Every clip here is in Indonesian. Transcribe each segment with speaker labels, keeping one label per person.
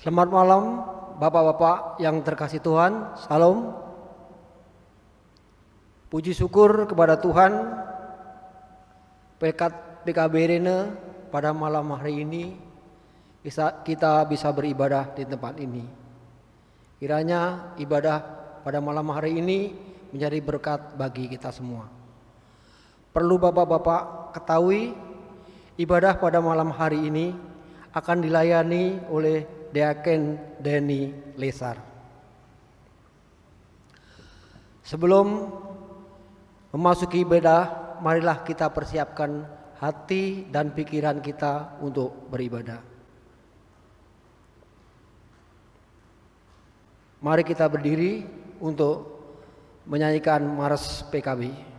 Speaker 1: Selamat malam Bapak-Bapak yang terkasih Tuhan. Salam. Puji syukur kepada Tuhan PKB Rene pada malam hari ini kita bisa beribadah di tempat ini. Kiranya ibadah pada malam hari ini menjadi berkat bagi kita semua. Perlu Bapak-Bapak ketahui, ibadah pada malam hari ini akan dilayani oleh Deacon Denny Lesar. Sebelum memasuki ibadah, marilah kita persiapkan hati dan pikiran kita untuk beribadah. Mari kita berdiri untuk menyanyikan Mars PKB.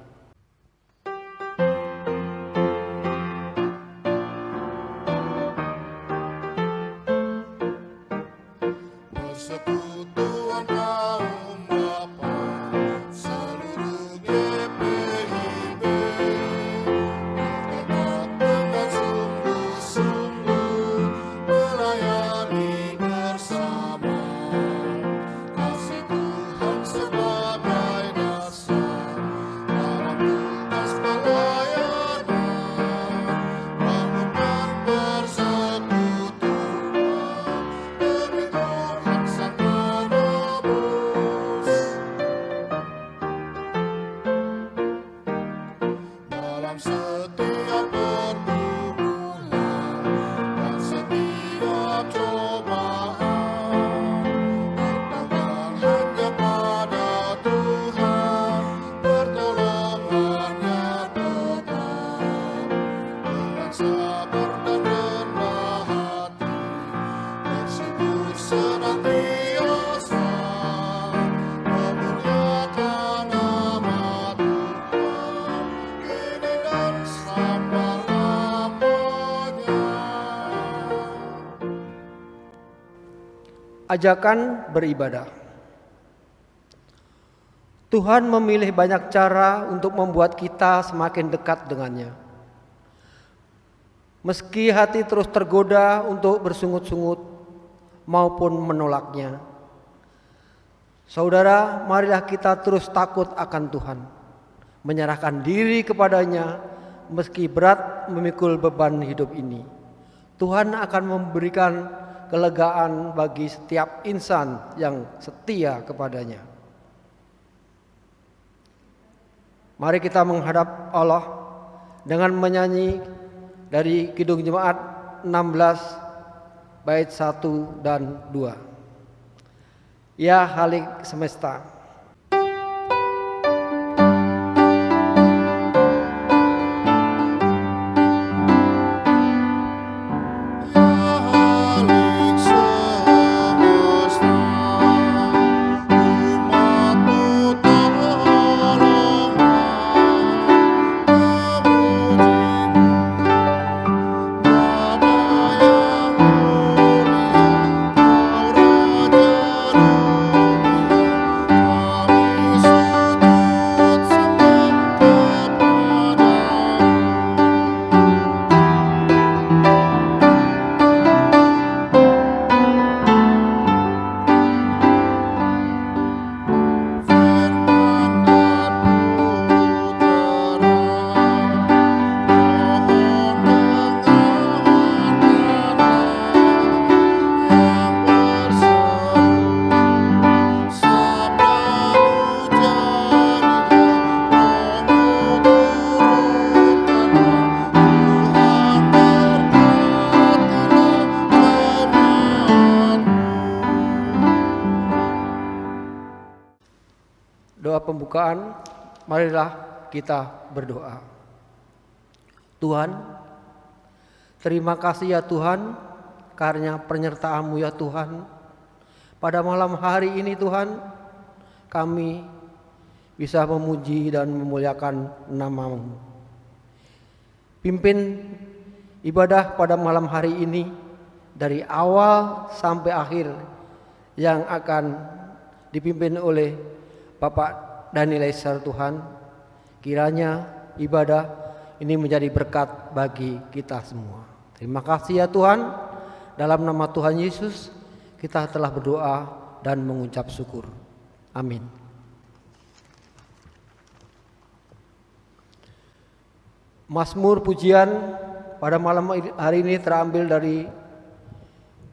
Speaker 1: Ajakan beribadah. Tuhan memilih banyak cara untuk membuat kita semakin dekat dengannya. Meski hati terus tergoda untuk bersungut-sungut maupun menolaknya. Saudara, marilah kita terus takut akan Tuhan, menyerahkan diri kepadanya meski berat memikul beban hidup ini. Tuhan akan memberikan kelegaan bagi setiap insan yang setia kepadanya. Mari kita menghadap Allah dengan menyanyi dari Kidung Jemaat 16 bait 1 dan 2. Ya Halik semesta. Doa pembukaan, marilah kita berdoa. Tuhan, terima kasih ya Tuhan, karena penyertaan-Mu ya Tuhan. Pada malam hari ini Tuhan, kami bisa memuji dan memuliakan nama-Mu. Pimpin ibadah pada malam hari ini dari awal sampai akhir yang akan dipimpin oleh Bapak Denny Lesar Tuhan. Kiranya ibadah ini menjadi berkat bagi kita semua. Terima kasih ya Tuhan. Dalam nama Tuhan Yesus kita telah berdoa dan mengucap syukur. Amin. Mazmur pujian pada malam hari ini terambil dari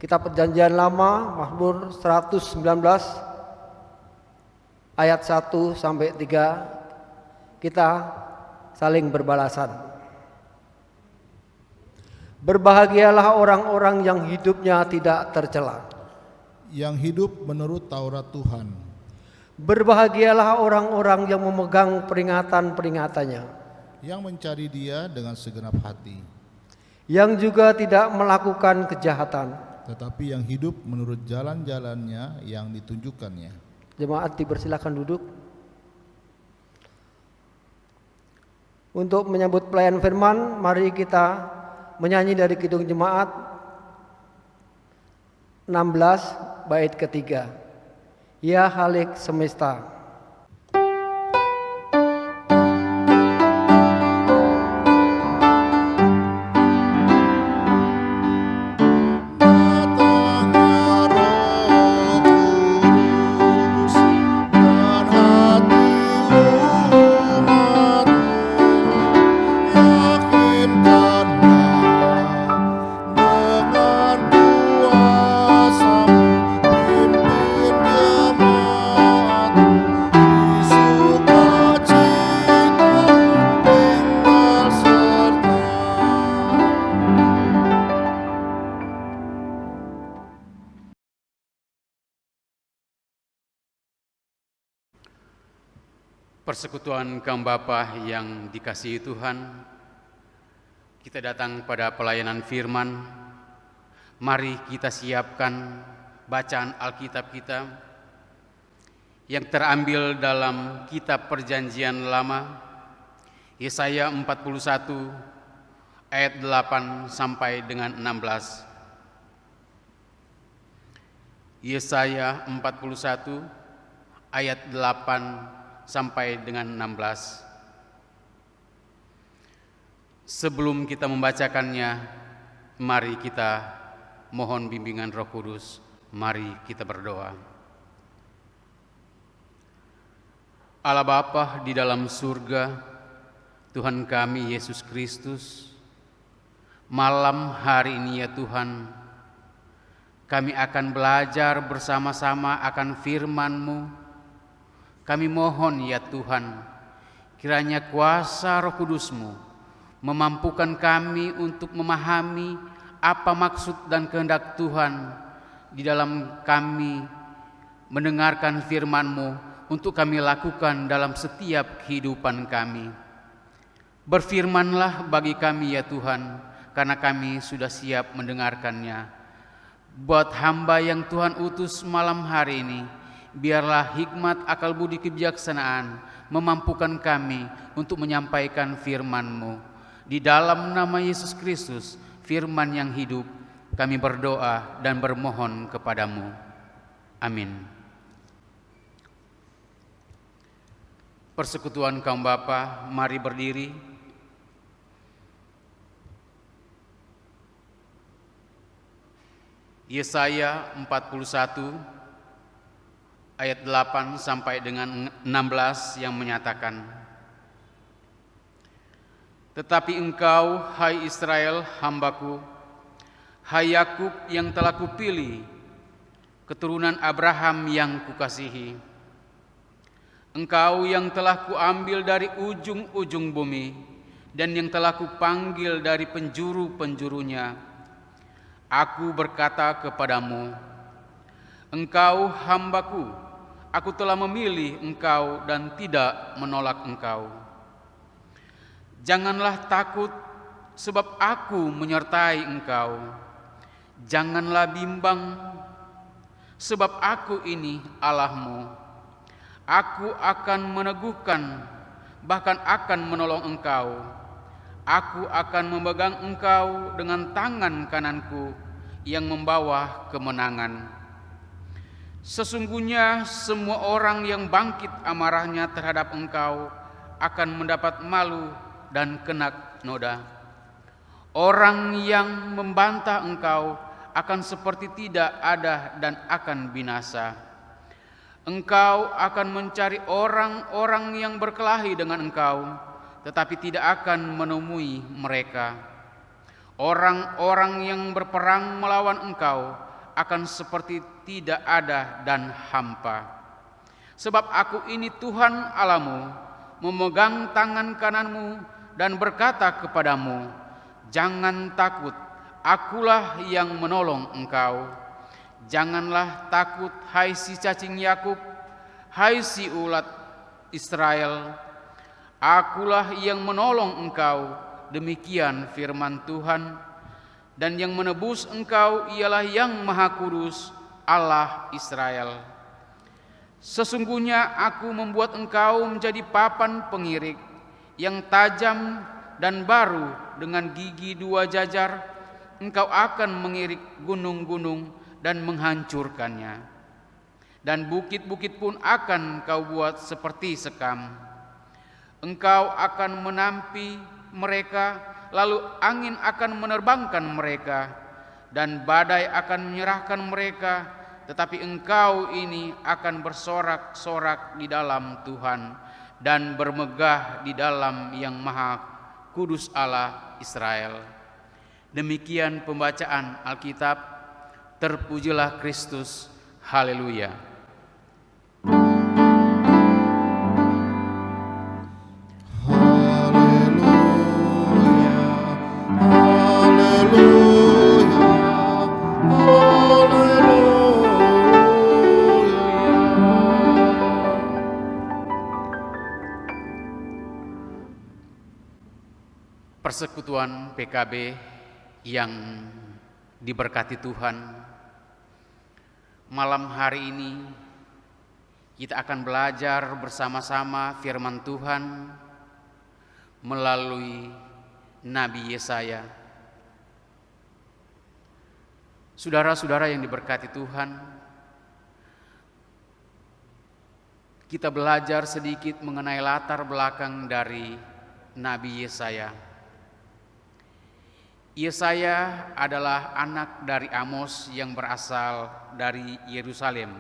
Speaker 1: Kitab Perjanjian Lama, Mazmur 119 ayat 1 sampai 3. Kita saling berbalasan. Berbahagialah orang-orang yang hidupnya tidak tercela,
Speaker 2: yang hidup menurut Taurat Tuhan.
Speaker 1: Berbahagialah orang-orang yang memegang peringatan-peringatannya,
Speaker 2: yang mencari Dia dengan segenap hati,
Speaker 1: yang juga tidak melakukan kejahatan,
Speaker 2: tetapi yang hidup menurut jalan-jalannya yang ditunjukkannya.
Speaker 1: Jemaat dipersilakan duduk. Untuk menyambut pelayan firman, mari kita menyanyi dari Kidung Jemaat 16 bait ketiga. Ya Halik Semesta.
Speaker 3: Persekutuan kaum bapa yang dikasihi Tuhan, kita datang pada pelayanan firman. Mari kita siapkan bacaan Alkitab kita yang terambil dalam Kitab Perjanjian Lama, Yesaya 41 ayat 8 sampai dengan 16. Yesaya 41 ayat 8 sampai dengan 16. Sebelum kita membacakannya, mari kita mohon bimbingan Roh Kudus. Mari kita berdoa. Allah Bapa di dalam surga, Tuhan kami Yesus Kristus, malam hari ini ya Tuhan, kami akan belajar bersama-sama akan firman-Mu. Kami mohon ya Tuhan, kiranya kuasa Roh Kudus-Mu memampukan kami untuk memahami apa maksud dan kehendak Tuhan di dalam kami mendengarkan firman-Mu untuk kami lakukan dalam setiap kehidupan kami. Berfirmanlah bagi kami ya Tuhan, karena kami sudah siap mendengarkannya. Buat hamba yang Tuhan utus malam hari ini, biarlah hikmat, akal budi, kebijaksanaan memampukan kami untuk menyampaikan firman-Mu. Di dalam nama Yesus Kristus, firman yang hidup, kami berdoa dan bermohon kepadamu. Amin. Persekutuan kaum bapa, mari berdiri. Yesaya 41 ayat 8 sampai dengan 16 yang menyatakan, tetapi engkau, hai Israel, hambaku, hai Yakub yang telah kupilih, keturunan Abraham yang kukasihi, engkau yang telah kuambil dari ujung-ujung bumi dan yang telah kupanggil dari penjuru-penjurunya, aku berkata kepadamu, engkau hambaku, aku telah memilih engkau dan tidak menolak engkau. Janganlah takut, sebab aku menyertai engkau. Janganlah bimbang, sebab aku ini Allahmu. Aku akan meneguhkan, bahkan akan menolong engkau. Aku akan memegang engkau dengan tangan kananku yang membawa kemenangan. Sesungguhnya semua orang yang bangkit amarahnya terhadap engkau akan mendapat malu dan kena noda. Orang yang membantah engkau akan seperti tidak ada dan akan binasa. Engkau akan mencari orang-orang yang berkelahi dengan engkau, tetapi tidak akan menemui mereka. Orang-orang yang berperang melawan engkau akan seperti tidak ada dan hampa. Sebab aku ini Tuhan Allahmu, memegang tangan kananmu dan berkata kepadamu, jangan takut, akulah yang menolong engkau. Janganlah takut, hai si cacing Yakub, hai si ulat Israel. Akulah yang menolong engkau, demikian firman Tuhan. Dan yang menebus engkau ialah yang Maha Kudus, Allah Israel. Sesungguhnya aku membuat engkau menjadi papan pengirik yang tajam dan baru, dengan gigi 2 jajar. Engkau akan mengirik gunung-gunung dan menghancurkannya, dan bukit-bukit pun akan kau buat seperti sekam. Engkau akan menampi mereka, lalu angin akan menerbangkan mereka, dan badai akan menyerahkan mereka. Tetapi engkau ini akan bersorak-sorak di dalam Tuhan, dan bermegah di dalam yang Maha Kudus Allah Israel. Demikian pembacaan Alkitab. Terpujilah Kristus. Haleluya. Persekutuan PKB yang diberkati Tuhan, malam hari ini kita akan belajar bersama-sama firman Tuhan melalui Nabi Yesaya. Saudara-saudara yang diberkati Tuhan, kita belajar sedikit mengenai latar belakang dari Nabi Yesaya. Yesaya adalah anak dari Amos yang berasal dari Yerusalem.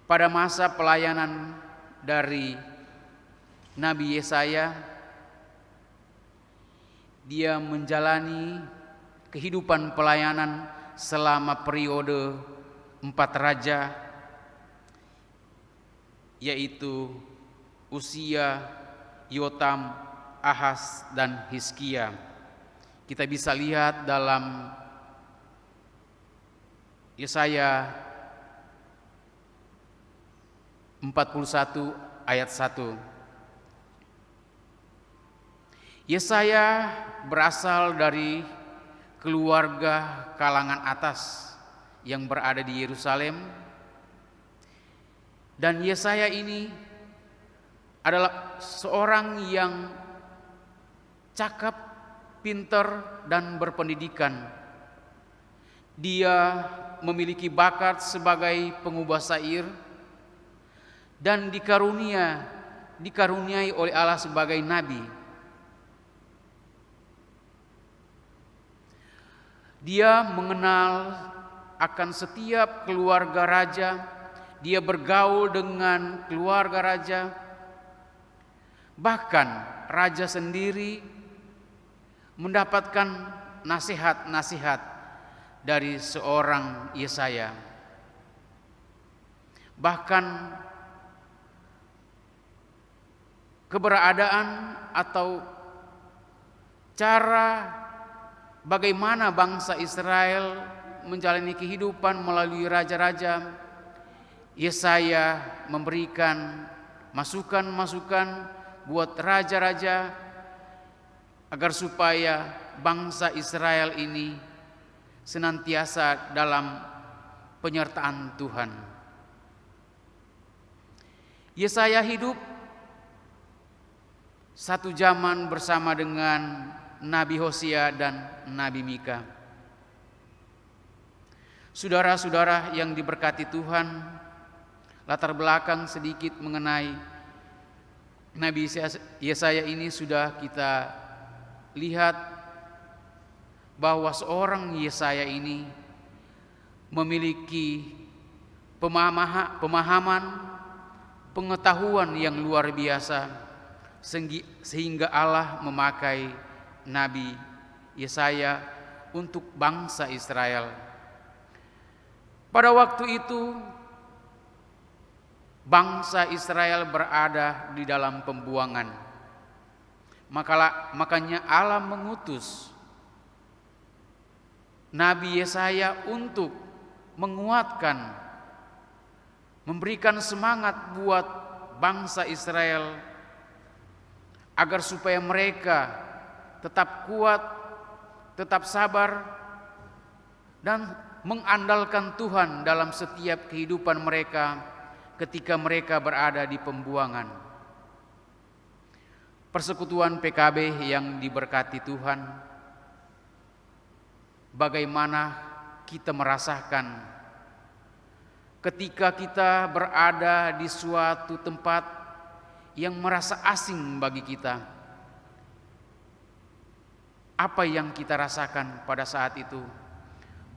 Speaker 3: Pada masa pelayanan dari Nabi Yesaya, dia menjalani kehidupan pelayanan selama periode 4 raja, yaitu Uzia, Yotam, Ahaz, dan Hizkia. Kita bisa lihat dalam Yesaya 41 ayat 1. Yesaya berasal dari keluarga kalangan atas yang berada di Yerusalem, dan Yesaya ini adalah seorang yang cakap, pintar, dan berpendidikan. Dia memiliki bakat sebagai pengubah syair dan dikaruniai oleh Allah sebagai nabi. Dia mengenal akan setiap keluarga raja, dia bergaul dengan keluarga raja, bahkan raja sendiri mendapatkan nasihat-nasihat dari seorang Yesaya. Bahkan keberadaan atau cara bagaimana bangsa Israel menjalani kehidupan melalui raja-raja, Yesaya memberikan masukan-masukan buat raja-raja agar supaya bangsa Israel ini senantiasa dalam penyertaan Tuhan. Yesaya hidup satu zaman bersama dengan Nabi Hosea dan Nabi Mika. Saudara-saudara yang diberkati Tuhan, latar belakang sedikit mengenai Nabi Yesaya ini sudah kita lihat bahwa seorang Yesaya ini memiliki pemahaman, pengetahuan yang luar biasa, sehingga Allah memakai Nabi Yesaya untuk bangsa Israel. Pada waktu itu bangsa Israel berada di dalam pembuangan. Makanya Allah mengutus Nabi Yesaya untuk menguatkan, memberikan semangat buat bangsa Israel agar supaya mereka tetap kuat, tetap sabar, dan mengandalkan Tuhan dalam setiap kehidupan mereka ketika mereka berada di pembuangan. Persekutuan PKB yang diberkati Tuhan, bagaimana kita merasakan ketika kita berada di suatu tempat yang merasa asing bagi kita. Apa yang kita rasakan pada saat itu?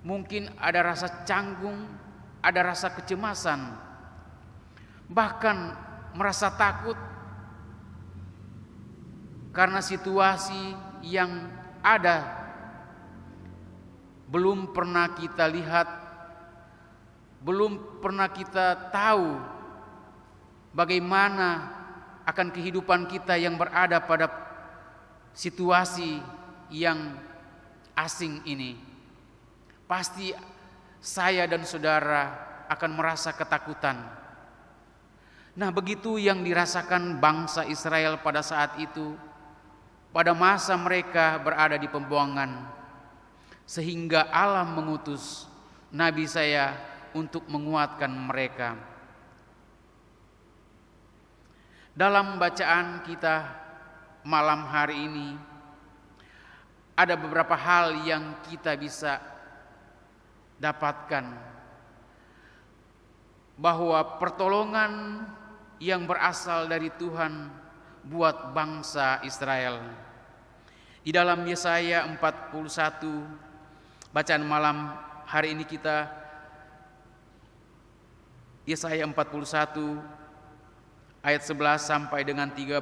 Speaker 3: Mungkin ada rasa canggung, ada rasa kecemasan, bahkan merasa takut karena situasi yang ada belum pernah kita lihat, belum pernah kita tahu bagaimana akan kehidupan kita yang berada pada situasi yang asing ini. Pasti saya dan saudara akan merasa ketakutan. Nah, begitu yang dirasakan bangsa Israel pada saat itu, pada masa mereka berada di pembuangan, sehingga Allah mengutus Nabi Yesaya untuk menguatkan mereka. Dalam bacaan kita malam hari ini, ada beberapa hal yang kita bisa dapatkan, bahwa pertolongan yang berasal dari Tuhan buat bangsa Israel. Di dalam Yesaya 41, bacaan malam hari ini kita, Yesaya 41 ayat 11 sampai dengan 13.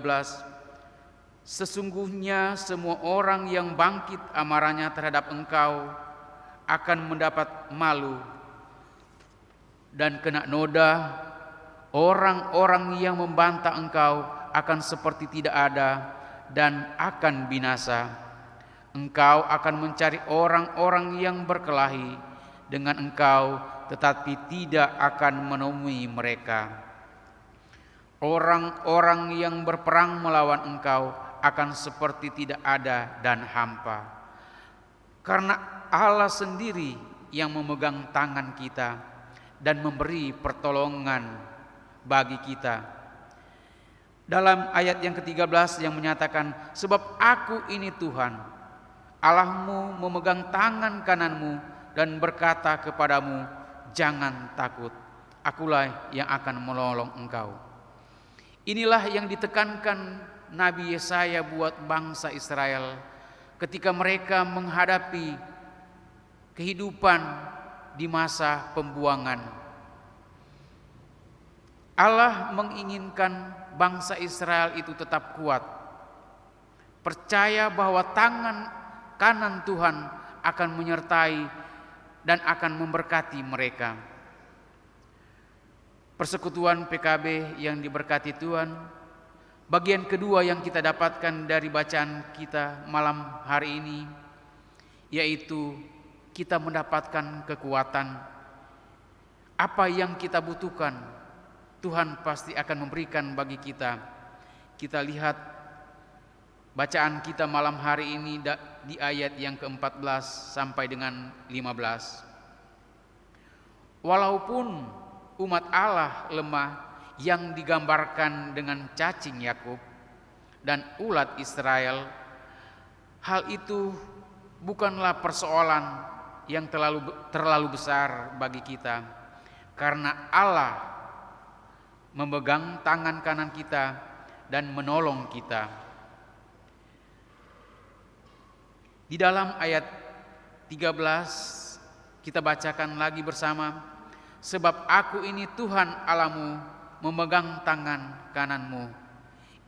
Speaker 3: Sesungguhnya semua orang yang bangkit amarahnya terhadap engkau akan mendapat malu dan kena noda. Orang-orang yang membantah engkau akan seperti tidak ada dan akan binasa. Engkau akan mencari orang-orang yang berkelahi dengan engkau, tetapi tidak akan menemui mereka. Orang-orang yang berperang melawan engkau akan seperti tidak ada dan hampa. Karena Allah sendiri yang memegang tangan kita dan memberi pertolongan bagi kita. Dalam ayat yang ke-13 yang menyatakan, sebab aku ini Tuhan, Allahmu memegang tangan kananmu dan berkata kepadamu, jangan takut, akulah yang akan menolong engkau. Inilah yang ditekankan Nabi Yesaya buat bangsa Israel ketika mereka menghadapi kehidupan di masa pembuangan. Allah menginginkan bangsa Israel itu tetap kuat, percaya bahwa tangan kanan Tuhan akan menyertai dan akan memberkati mereka. Persekutuan PKB yang diberkati Tuhan, bagian kedua yang kita dapatkan dari bacaan kita malam hari ini, yaitu kita mendapatkan kekuatan. Apa yang kita butuhkan, Tuhan pasti akan memberikan bagi kita. Kita lihat bacaan kita malam hari ini di ayat yang ke-14 sampai dengan 15. Walaupun umat Allah lemah yang digambarkan dengan cacing Yakub dan ulat Israel, hal itu bukanlah persoalan yang terlalu besar bagi kita, karena Allah memegang tangan kanan kita dan menolong kita. Di dalam ayat 13 kita bacakan lagi bersama. Sebab aku ini Tuhan Allahmu, memegang tangan kananmu.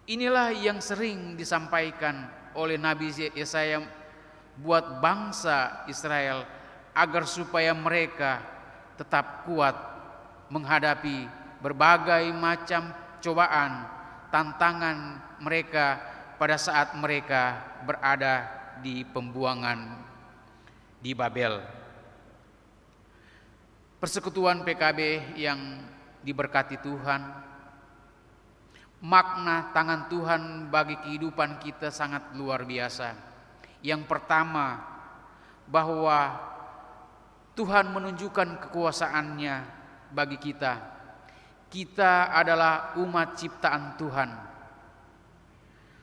Speaker 3: Inilah yang sering disampaikan oleh Nabi Yesaya buat bangsa Israel, agar supaya mereka tetap kuat menghadapi berbagai macam cobaan, tantangan mereka pada saat mereka berada di pembuangan di Babel. Persekutuan PKB yang diberkati Tuhan, makna tangan Tuhan bagi kehidupan kita sangat luar biasa. Yang pertama, bahwa Tuhan menunjukkan kekuasaannya bagi kita. Kita adalah umat ciptaan Tuhan.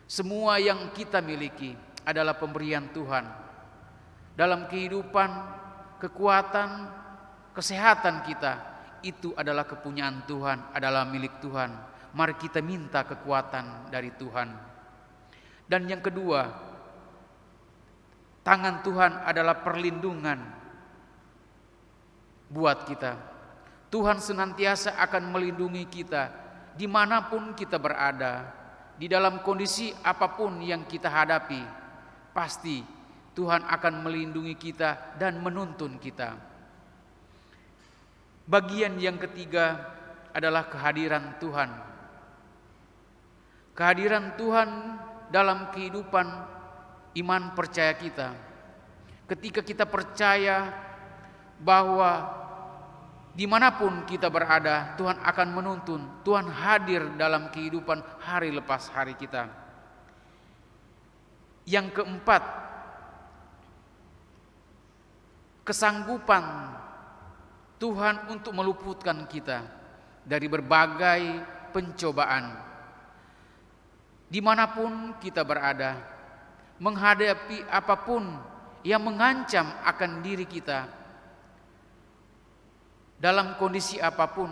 Speaker 3: Semua yang kita miliki adalah pemberian Tuhan. Dalam kehidupan, kekuatan, kesehatan kita, itu adalah kepunyaan Tuhan, adalah milik Tuhan. Mari kita minta kekuatan dari Tuhan. Dan yang kedua, tangan Tuhan adalah perlindungan buat kita. Tuhan senantiasa akan melindungi kita dimanapun kita berada, di dalam kondisi apapun yang kita hadapi. Pasti Tuhan akan melindungi kita dan menuntun kita. Bagian yang ketiga adalah kehadiran Tuhan. Kehadiran Tuhan dalam kehidupan iman percaya kita. Ketika kita percaya bahwa dimanapun kita berada, Tuhan akan menuntun, Tuhan hadir dalam kehidupan hari lepas hari kita. Yang keempat, kesanggupan Tuhan untuk meluputkan kita dari berbagai pencobaan. Dimanapun kita berada, menghadapi apapun yang mengancam akan diri kita, dalam kondisi apapun,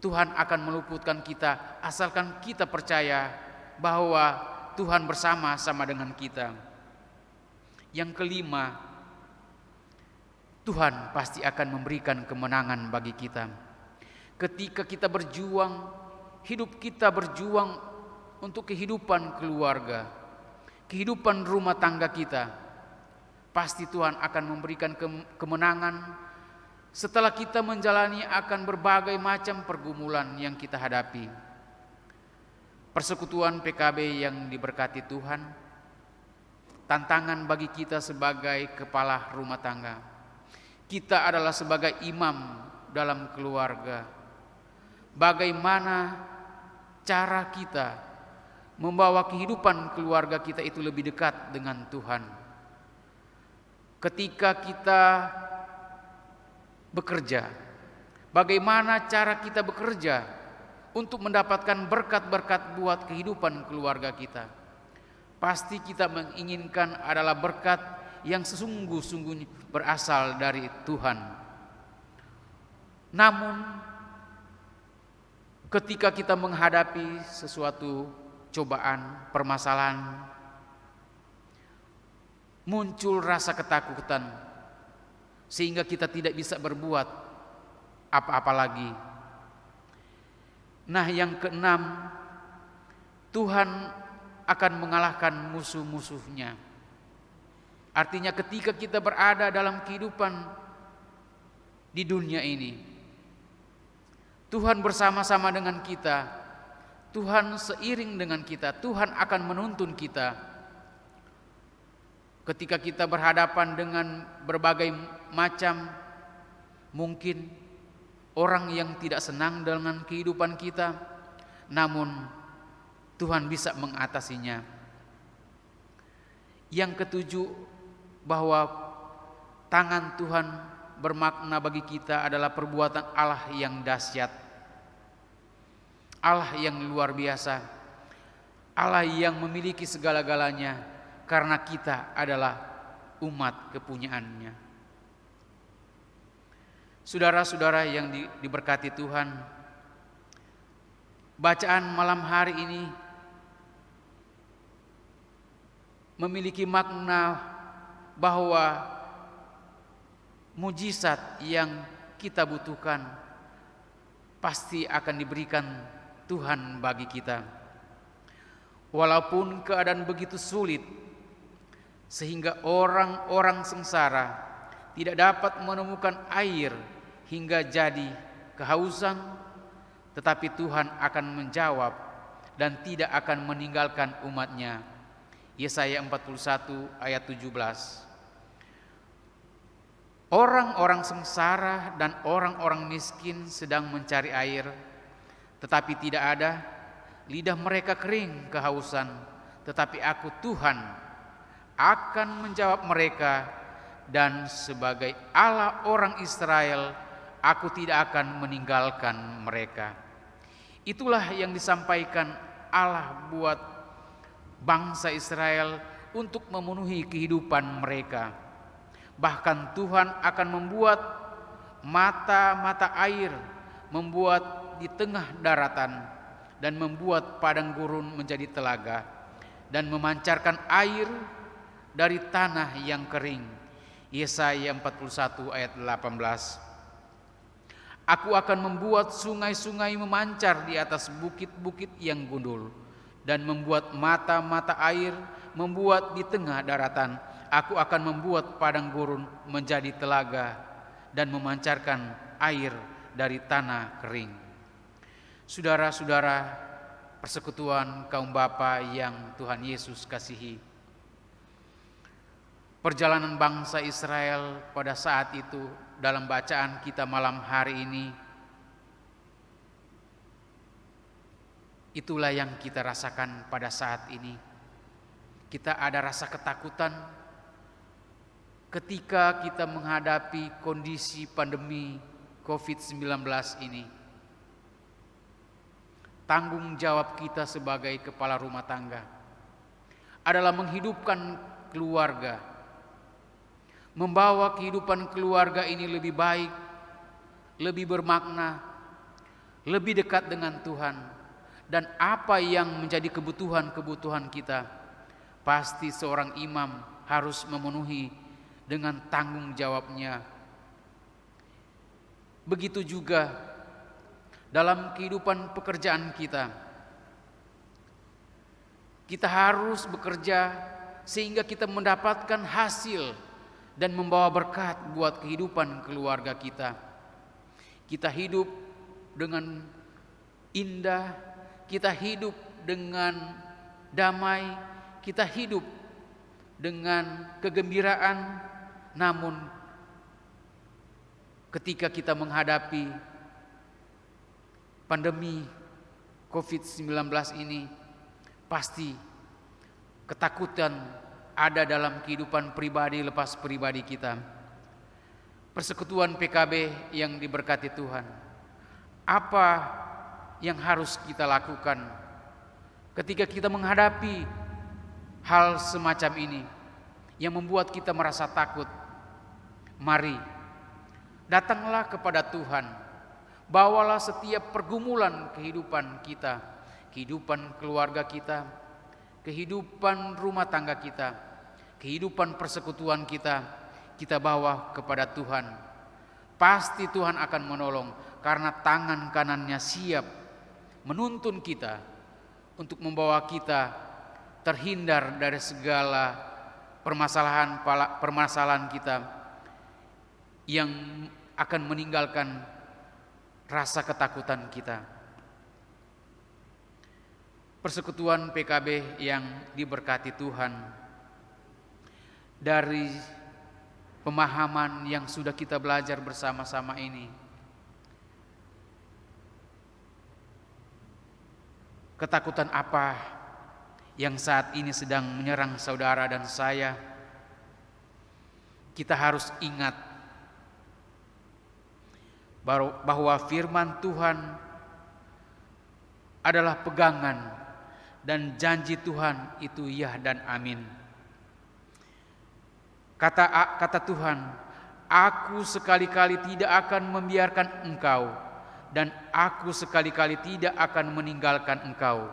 Speaker 3: Tuhan akan meluputkan kita, asalkan kita percaya bahwa Tuhan bersama-sama dengan kita. Yang kelima, Tuhan pasti akan memberikan kemenangan bagi kita. Ketika kita berjuang, hidup kita berjuang untuk kehidupan keluarga, kehidupan rumah tangga kita, pasti Tuhan akan memberikan kemenangan setelah kita menjalani akan berbagai macam pergumulan yang kita hadapi. Persekutuan PKB yang diberkati Tuhan, tantangan bagi kita sebagai kepala rumah tangga. Kita adalah sebagai imam dalam keluarga. Bagaimana cara kita membawa kehidupan keluarga kita itu lebih dekat dengan Tuhan. Ketika kita bekerja, bagaimana cara kita bekerja untuk mendapatkan berkat-berkat buat kehidupan keluarga kita. Pasti kita menginginkan adalah berkat yang sesungguh-sungguhnya berasal dari Tuhan. Namun ketika kita menghadapi sesuatu cobaan, permasalahan, muncul rasa ketakutan sehingga kita tidak bisa berbuat apa-apa lagi. Nah, yang keenam, Tuhan akan mengalahkan musuh-musuhnya. Artinya ketika kita berada dalam kehidupan di dunia ini, Tuhan bersama-sama dengan kita, Tuhan seiring dengan kita, Tuhan akan menuntun kita. Ketika kita berhadapan dengan berbagai macam, mungkin orang yang tidak senang dengan kehidupan kita, namun Tuhan bisa mengatasinya. Yang ketujuh, bahwa tangan Tuhan bermakna bagi kita adalah perbuatan Allah yang dahsyat, Allah yang luar biasa, Allah yang memiliki segala-galanya, karena kita adalah umat kepunyaannya. Saudara-saudara yang diberkati Tuhan, bacaan malam hari ini memiliki makna bahwa mujizat yang kita butuhkan pasti akan diberikan Tuhan bagi kita. Walaupun keadaan begitu sulit sehingga orang-orang sengsara tidak dapat menemukan air hingga jadi kehausan, tetapi Tuhan akan menjawab dan tidak akan meninggalkan umat-Nya. Yesaya 41 ayat 17. Orang-orang sengsara dan orang-orang miskin sedang mencari air, tetapi tidak ada. Lidah mereka kering kehausan, tetapi Aku Tuhan akan menjawab mereka, dan sebagai Allah orang Israel, Aku tidak akan meninggalkan mereka. Itulah yang disampaikan Allah buat bangsa Israel untuk memenuhi kehidupan mereka. Bahkan Tuhan akan membuat mata-mata air, membuat di tengah daratan, dan membuat padang gurun menjadi telaga, dan memancarkan air dari tanah yang kering. Yesaya 41 ayat 18. Aku akan membuat sungai-sungai memancar di atas bukit-bukit yang gundul, dan membuat mata-mata air membuat di tengah daratan. Aku akan membuat padang gurun menjadi telaga dan memancarkan air dari tanah kering. Saudara-saudara, persekutuan kaum bapa yang Tuhan Yesus kasihi, perjalanan bangsa Israel pada saat itu dalam bacaan kita malam hari ini, itulah yang kita rasakan pada saat ini. Kita ada rasa ketakutan ketika kita menghadapi kondisi pandemi COVID-19 ini. Tanggung jawab kita sebagai kepala rumah tangga adalah menghidupkan keluarga, membawa kehidupan keluarga ini lebih baik, lebih bermakna, lebih dekat dengan Tuhan. Dan apa yang menjadi kebutuhan-kebutuhan kita, pasti seorang imam harus memenuhi dengan tanggung jawabnya. Begitu juga dalam kehidupan pekerjaan kita. Kita harus bekerja sehingga kita mendapatkan hasil dan membawa berkat buat kehidupan keluarga kita. Kita hidup dengan indah, kita hidup dengan damai, kita hidup dengan kegembiraan. Namun ketika kita menghadapi pandemi COVID-19 ini, pasti ketakutan ada dalam kehidupan pribadi lepas pribadi kita. Persekutuan PKB yang diberkati Tuhan, apa yang harus kita lakukan ketika kita menghadapi hal semacam ini yang membuat kita merasa takut? Mari datanglah kepada Tuhan, bawalah setiap pergumulan kehidupan kita, kehidupan keluarga kita, kehidupan rumah tangga kita, kehidupan persekutuan kita, kita bawa kepada Tuhan. Pasti Tuhan akan menolong, karena tangan kanannya siap menuntun kita untuk membawa kita terhindar dari segala permasalahan kita yang akan meninggalkan rasa ketakutan kita. Persekutuan PKB yang diberkati Tuhan, dari pemahaman yang sudah kita belajar bersama-sama ini, ketakutan apa yang saat ini sedang menyerang saudara dan saya? Kita harus ingat bahwa firman Tuhan adalah pegangan, dan janji Tuhan itu ya dan amin. Kata Tuhan, Aku sekali-kali tidak akan membiarkan engkau, dan Aku sekali-kali tidak akan meninggalkan engkau.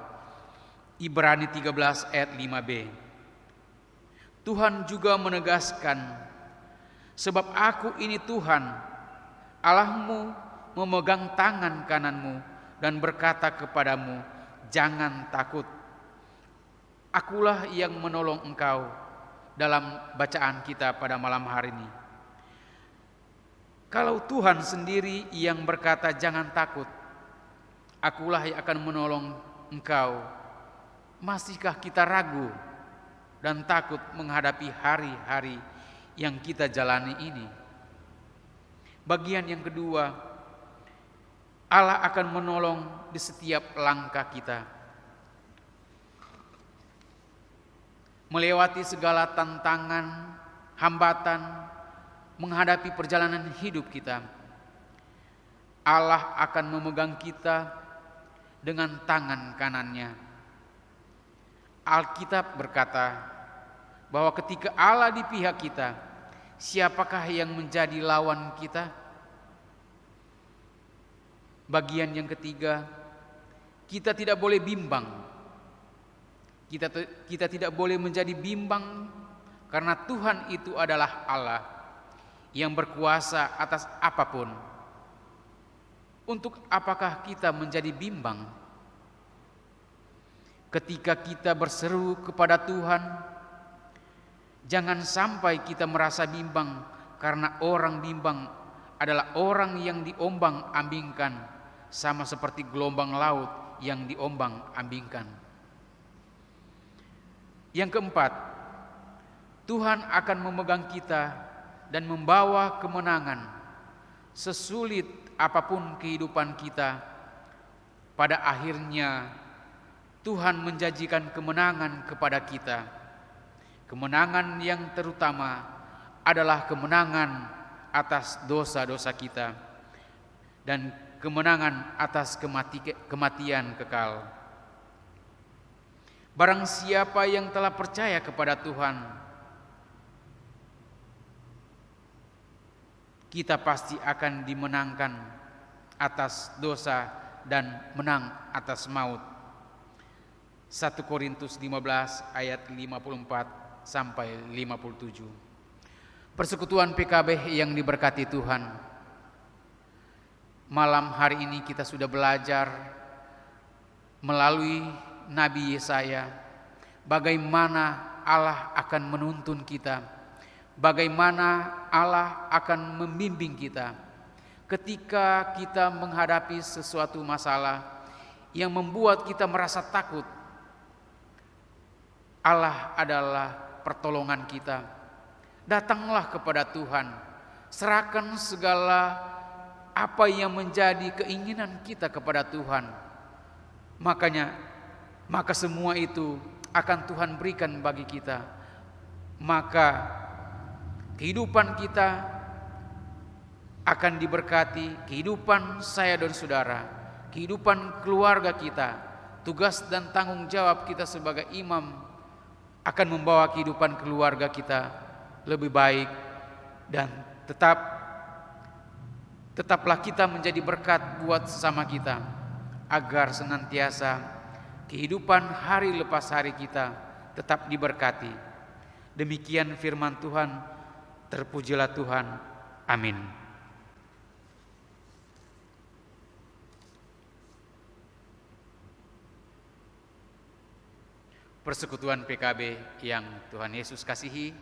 Speaker 3: Ibrani 13 ayat 5b. Tuhan juga menegaskan, Sebab aku ini Tuhan, Allahmu, memegang tangan kananmu dan berkata kepadamu, jangan takut. Akulah yang menolong engkau. Dalam bacaan kita pada malam hari ini, kalau Tuhan sendiri yang berkata jangan takut, akulah yang akan menolong engkau, masihkah kita ragu dan takut menghadapi hari-hari yang kita jalani ini? Bagian yang kedua, Allah akan menolong di setiap langkah kita. Melewati segala tantangan, hambatan, menghadapi perjalanan hidup kita, Allah akan memegang kita dengan tangan kanannya. Alkitab berkata bahwa ketika Allah di pihak kita, siapakah yang menjadi lawan kita? Bagian yang ketiga, kita tidak boleh bimbang. Kita tidak boleh menjadi bimbang karena Tuhan itu adalah Allah yang berkuasa atas apapun. Untuk apakah kita menjadi bimbang? Ketika kita berseru kepada Tuhan, jangan sampai kita merasa bimbang karena orang bimbang adalah orang yang diombang-ambingkan, sama seperti gelombang laut yang diombang-ambingkan. Yang keempat, Tuhan akan memegang kita dan membawa kemenangan sesulit apapun kehidupan kita. Pada akhirnya Tuhan menjanjikan kemenangan kepada kita. Kemenangan yang terutama adalah kemenangan atas dosa-dosa kita dan kemenangan atas kematian kekal. Barang siapa yang telah percaya kepada Tuhan, kita pasti akan dimenangkan atas dosa dan menang atas maut. 1 Korintus 15 ayat 54 sampai 57. Persekutuan PKB yang diberkati Tuhan, malam hari ini kita sudah belajar melalui Nabi Yesaya bagaimana Allah akan menuntun kita, bagaimana Allah akan membimbing kita ketika kita menghadapi sesuatu masalah yang membuat kita merasa takut. Allah adalah pertolongan kita. Datanglah kepada Tuhan, serahkan segala apa yang menjadi keinginan kita kepada Tuhan. Maka semua itu akan Tuhan berikan bagi kita. Maka kehidupan kita akan diberkati, kehidupan saya dan saudara, kehidupan keluarga kita, tugas dan tanggung jawab kita sebagai imam akan membawa kehidupan keluarga kita lebih baik, dan tetaplah kita menjadi berkat buat sesama kita, agar senantiasa kehidupan hari lepas hari kita tetap diberkati. Demikian firman Tuhan, terpujilah Tuhan. Amin. Persekutuan PKB yang Tuhan Yesus kasihi,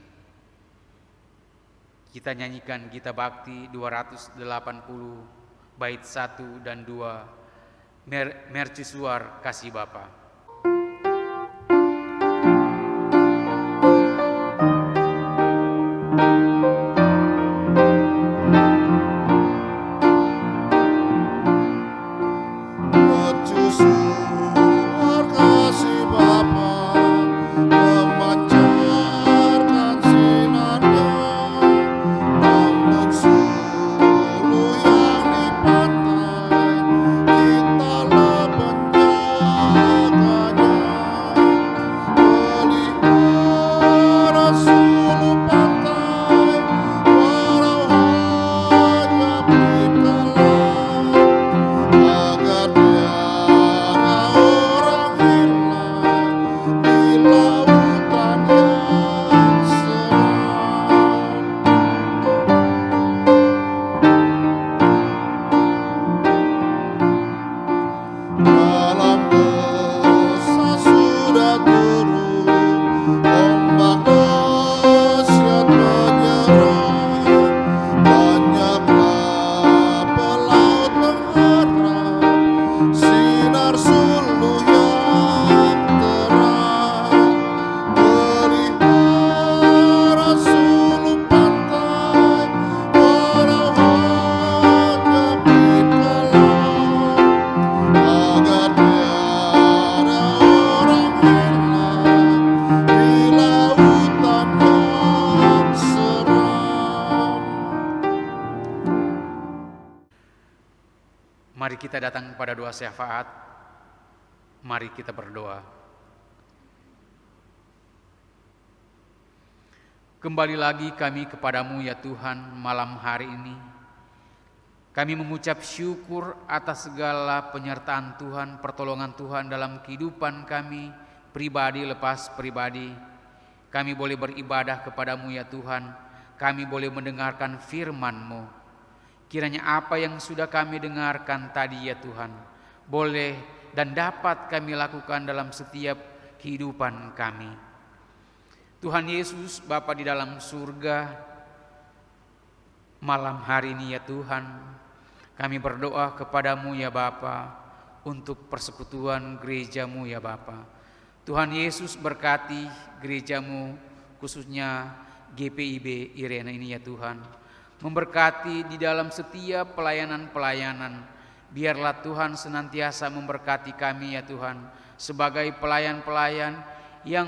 Speaker 3: kita nyanyikan Gita Bakti 280 bait 1 dan 2, Mercusuar Kasih Bapa.
Speaker 2: Kita
Speaker 3: kita datang pada doa syafaat. Mari kita berdoa. Kembali lagi kami kepadamu ya Tuhan malam hari ini. Kami mengucap syukur atas segala penyertaan Tuhan, pertolongan Tuhan dalam kehidupan kami, pribadi lepas pribadi. Kami boleh beribadah kepadamu ya Tuhan. Kami boleh mendengarkan firman-Mu. Kiranya apa yang sudah kami dengarkan tadi ya Tuhan, boleh dan dapat kami lakukan dalam setiap kehidupan kami. Tuhan Yesus, Bapa di dalam surga, malam hari ini ya Tuhan, kami berdoa kepadamu ya Bapa untuk persekutuan gerejamu ya Bapa. Tuhan Yesus berkati gerejamu, khususnya GPIB Irena ini ya Tuhan. Memberkati di dalam setiap pelayanan-pelayanan. Biarlah Tuhan senantiasa memberkati kami ya Tuhan, sebagai pelayan-pelayan yang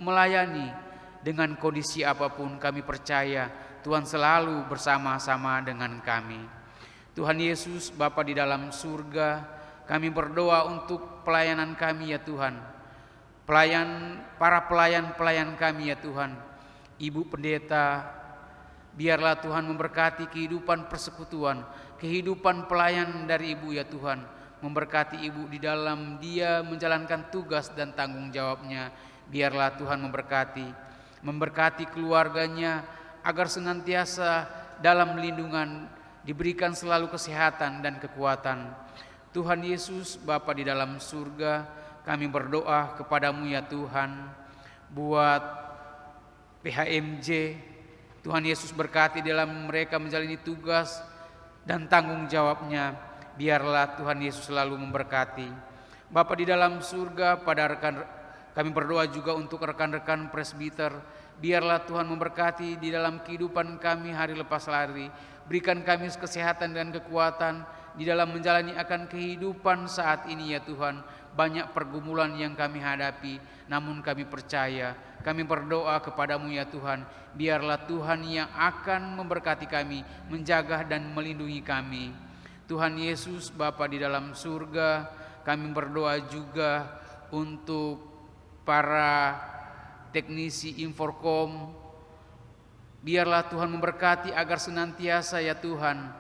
Speaker 3: melayani dengan kondisi apapun. Kami percaya Tuhan selalu bersama-sama dengan kami. Tuhan Yesus, Bapa di dalam surga, kami berdoa untuk pelayanan kami ya Tuhan. Para pelayan kami ya Tuhan. Ibu pendeta, biarlah Tuhan memberkati kehidupan persekutuan, kehidupan pelayan dari Ibu ya Tuhan. Memberkati Ibu di dalam dia menjalankan tugas dan tanggung jawabnya. Biarlah Tuhan memberkati keluarganya, agar senantiasa dalam lindungan, diberikan selalu kesehatan dan kekuatan. Tuhan Yesus, Bapa di dalam surga, kami berdoa kepadamu ya Tuhan, buat PHMJ. Tuhan Yesus berkati dalam mereka menjalani tugas dan tanggung jawabnya. Biarlah Tuhan Yesus selalu memberkati. Bapa di dalam surga, kami berdoa juga untuk rekan-rekan presbiter. Biarlah Tuhan memberkati di dalam kehidupan kami hari lepas hari. Berikan kami kesehatan dan kekuatan di dalam menjalani akan kehidupan saat ini ya Tuhan. Banyak pergumulan yang kami hadapi, namun kami percaya, kami berdoa kepadamu ya Tuhan. Biarlah Tuhan yang akan memberkati kami, menjaga dan melindungi kami. Tuhan Yesus, Bapa di dalam surga, kami berdoa juga untuk para teknisi Inforkom. Biarlah Tuhan memberkati agar senantiasa ya Tuhan,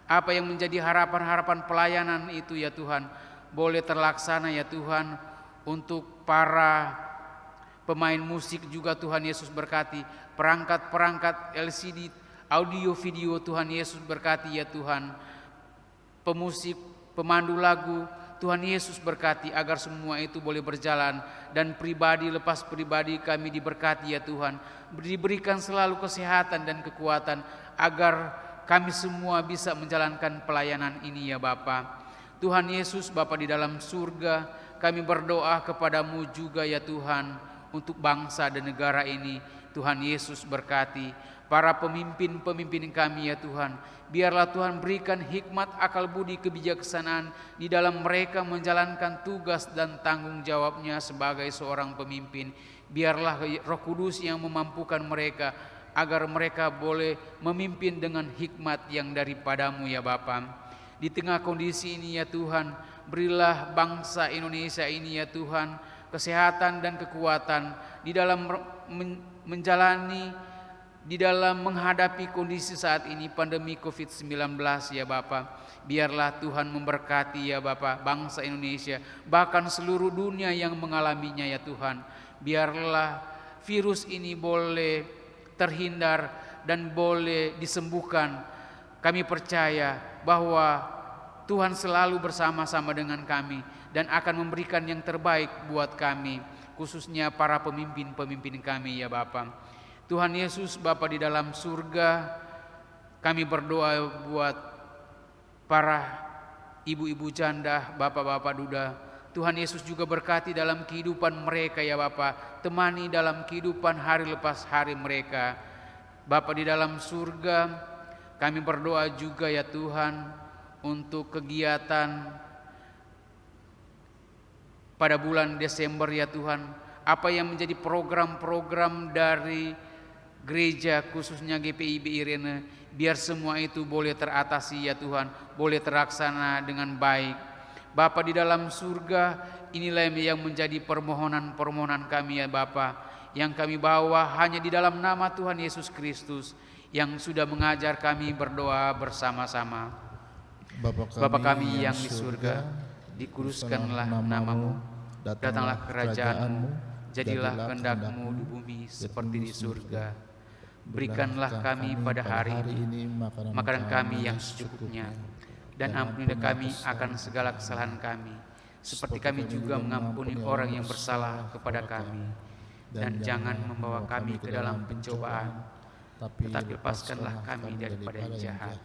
Speaker 3: apa yang menjadi harapan-harapan pelayanan itu ya Tuhan, boleh terlaksana ya Tuhan. Untuk para pemain musik juga Tuhan Yesus berkati, perangkat-perangkat LCD, audio video Tuhan Yesus berkati ya Tuhan. Pemusik, pemandu lagu, Tuhan Yesus berkati agar semua itu boleh berjalan. Dan pribadi lepas pribadi kami diberkati ya Tuhan, diberikan selalu kesehatan dan kekuatan agar kami semua bisa menjalankan pelayanan ini ya Bapa. Tuhan Yesus, Bapa di dalam surga, kami berdoa kepadamu juga ya Tuhan, untuk bangsa dan negara ini. Tuhan Yesus berkati para pemimpin kami ya Tuhan. Biarlah Tuhan berikan hikmat, akal budi, kebijaksanaan di dalam mereka menjalankan tugas dan tanggung jawabnya sebagai seorang pemimpin. Biarlah Roh Kudus yang memampukan mereka agar mereka boleh memimpin dengan hikmat yang daripadamu ya Bapa. Di tengah kondisi ini ya Tuhan, berilah bangsa Indonesia ini ya Tuhan kesehatan dan kekuatan di dalam di dalam menghadapi kondisi saat ini pandemi COVID-19 ya Bapa. Biarlah Tuhan memberkati ya Bapa bangsa Indonesia, bahkan seluruh dunia yang mengalaminya ya Tuhan. Biarlah virus ini boleh terhindar dan boleh disembuhkan. Kami percaya bahwa Tuhan selalu bersama-sama dengan kami dan akan memberikan yang terbaik buat kami, khususnya para pemimpin kami ya Bapa. Tuhan Yesus, Bapa di dalam surga, kami berdoa buat para ibu-ibu janda, bapak-bapak duda. Tuhan Yesus juga berkati dalam kehidupan mereka ya Bapa. Temani dalam kehidupan hari lepas hari mereka. Bapa di dalam surga, kami berdoa juga ya Tuhan untuk kegiatan pada bulan Desember ya Tuhan. Apa yang menjadi program-program dari gereja khususnya GPIB Irene, biar semua itu boleh teratasi ya Tuhan, boleh terlaksana dengan baik. Bapa di dalam surga, inilah yang menjadi permohonan-permohonan kami ya Bapa, yang kami bawa hanya di dalam nama Tuhan Yesus Kristus yang sudah mengajar kami berdoa bersama-sama. Bapa kami yang di surga, dikuduskanlah namamu, datanglah kerajaanmu, jadilah kehendak-Mu di bumi seperti di surga. Berikanlah kami pada hari ini makanan kami yang secukupnya, dan ampunilah kami akan segala kesalahan kami, seperti kami juga mengampuni orang yang bersalah kepada kami. Dan jangan membawa kami ke dalam pencobaan, tetapi lepaskanlah kami daripada yang jahat.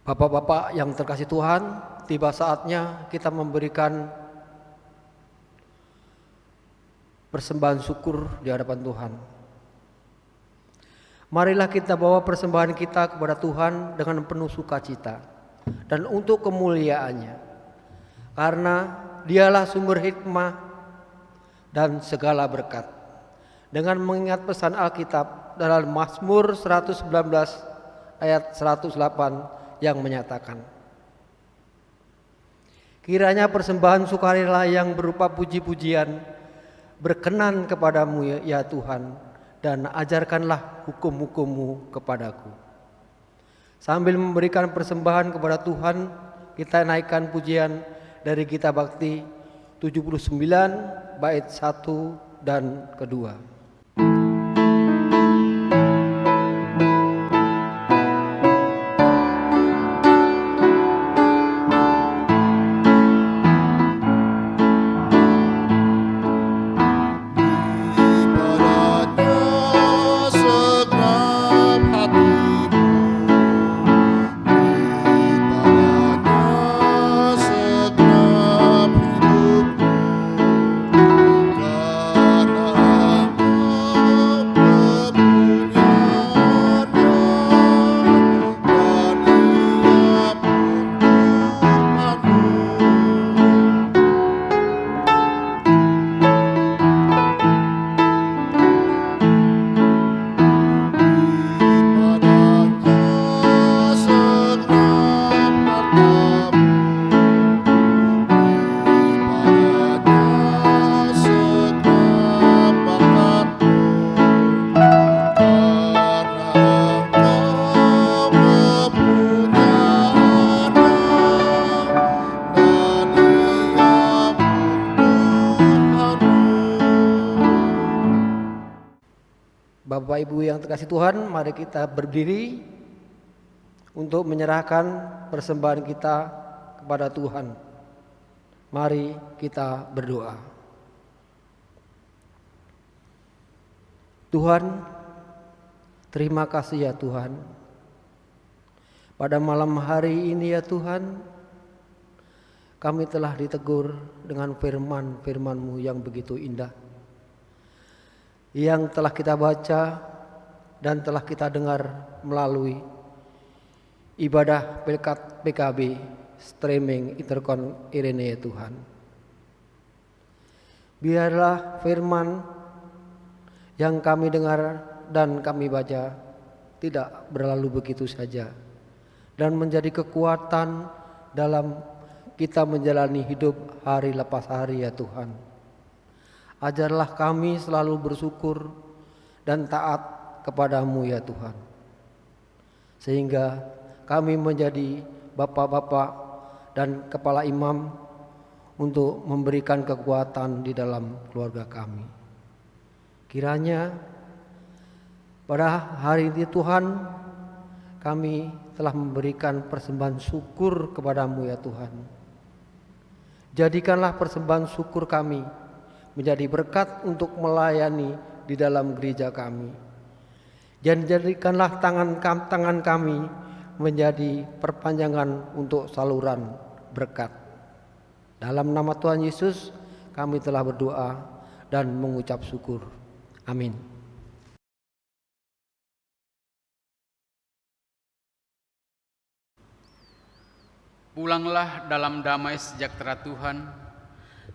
Speaker 1: Bapak-bapak yang terkasih Tuhan, tiba saatnya kita memberikan persembahan syukur di hadapan Tuhan. Marilah kita bawa persembahan kita kepada Tuhan dengan penuh sukacita dan untuk kemuliaannya, karena Dialah sumber hikmah dan segala berkat. Dengan mengingat pesan Alkitab dalam Mazmur 119 ayat 108 yang menyatakan, kiranya persembahan sukarela yang berupa puji-pujian berkenan kepadamu ya Tuhan, dan ajarkanlah hukum-hukum-Mu kepadaku. Sambil memberikan persembahan kepada Tuhan, kita naikkan pujian dari Gita Bakti 79 bait 1 dan kedua. Bapak Ibu yang terkasih Tuhan, mari kita berdiri untuk menyerahkan persembahan kita kepada Tuhan. Mari kita berdoa. Tuhan, terima kasih ya Tuhan. Pada malam hari ini ya Tuhan, kami telah ditegur dengan firman-Mu yang begitu indah, yang telah kita baca dan telah kita dengar melalui ibadah Pelkat PKB streaming Interkon Irene ya Tuhan. Biarlah firman yang kami dengar dan kami baca tidak berlalu begitu saja, dan menjadi kekuatan dalam kita menjalani hidup hari lepas hari ya Tuhan. Ajarlah kami selalu bersyukur dan taat kepada-Mu ya Tuhan, sehingga kami menjadi bapak-bapak dan kepala imam untuk memberikan kekuatan di dalam keluarga kami. Kiranya pada hari ini Tuhan, kami telah memberikan persembahan syukur kepadamu ya Tuhan. Jadikanlah persembahan syukur kami menjadi berkat untuk melayani di dalam gereja kami. Dan jadikanlah tangan kami menjadi perpanjangan untuk saluran berkat. Dalam nama Tuhan Yesus kami telah berdoa dan mengucap syukur. Amin.
Speaker 3: Pulanglah dalam damai sejahtera Tuhan,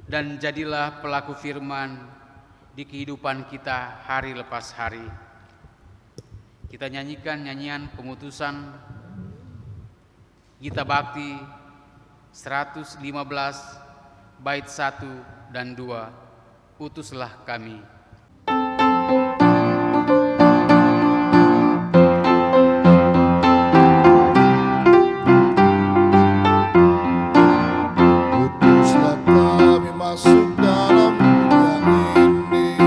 Speaker 3: dan jadilah pelaku firman di kehidupan kita hari lepas hari. Kita nyanyikan nyanyian pengutusan Gita Bakti 115 bait 1 dan 2, Utuslah Kami.
Speaker 2: Utuslah kami masuk dalam dunia ini,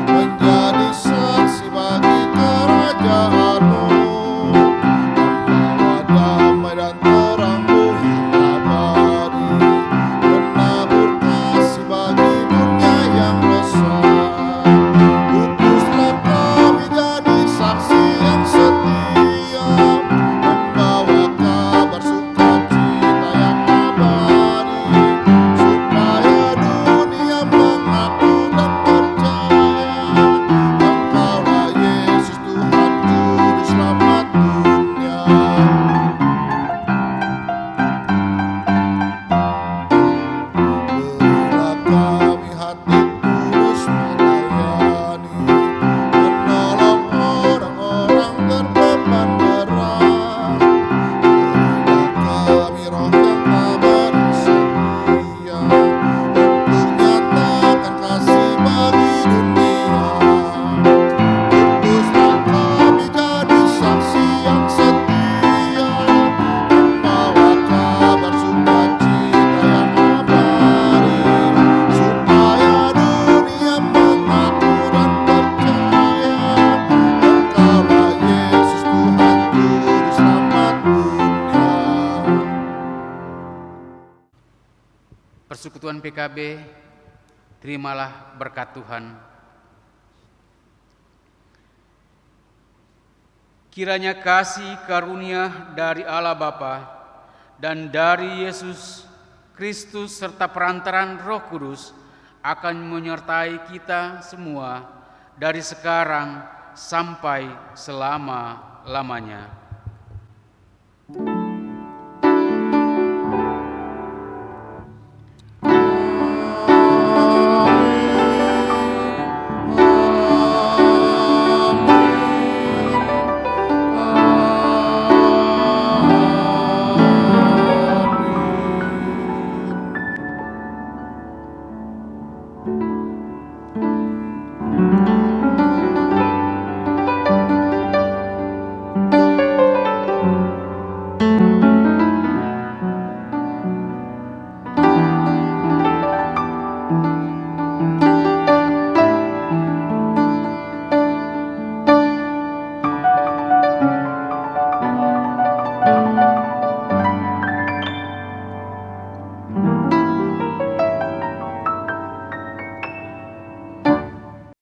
Speaker 2: menjadi saksi bagi kerajaan-Mu, membawa damai dan terang-Mu yang abadi, menabur kasih bagi dunia yang resah. Utuslah kami jadi saksi yang setia, membawa kabar sukacita yang abadi, supaya dunia mengaku dan percaya Engkaulah Yesus Tuhan Juru Selamat dunia. Berilah kami hati tulus melayani, menolong orang-orang berbeban berat. Berilah kami roh yang tabah dan setia, untuk nyatakan kasih bagi dunia. Utuslah kami jadi saksi yang setia, membawa kabar sukacita yang abadi, supaya dunia mengaku dan percaya Engkaulah Yesus Tuhan Juru Selamat dunia.
Speaker 3: Persekutuan PKB, terimalah berkat Tuhan. Kiranya kasih karunia dari Allah Bapa dan dari Yesus Kristus serta perantaran Roh Kudus akan menyertai kita semua dari sekarang sampai selama-lamanya.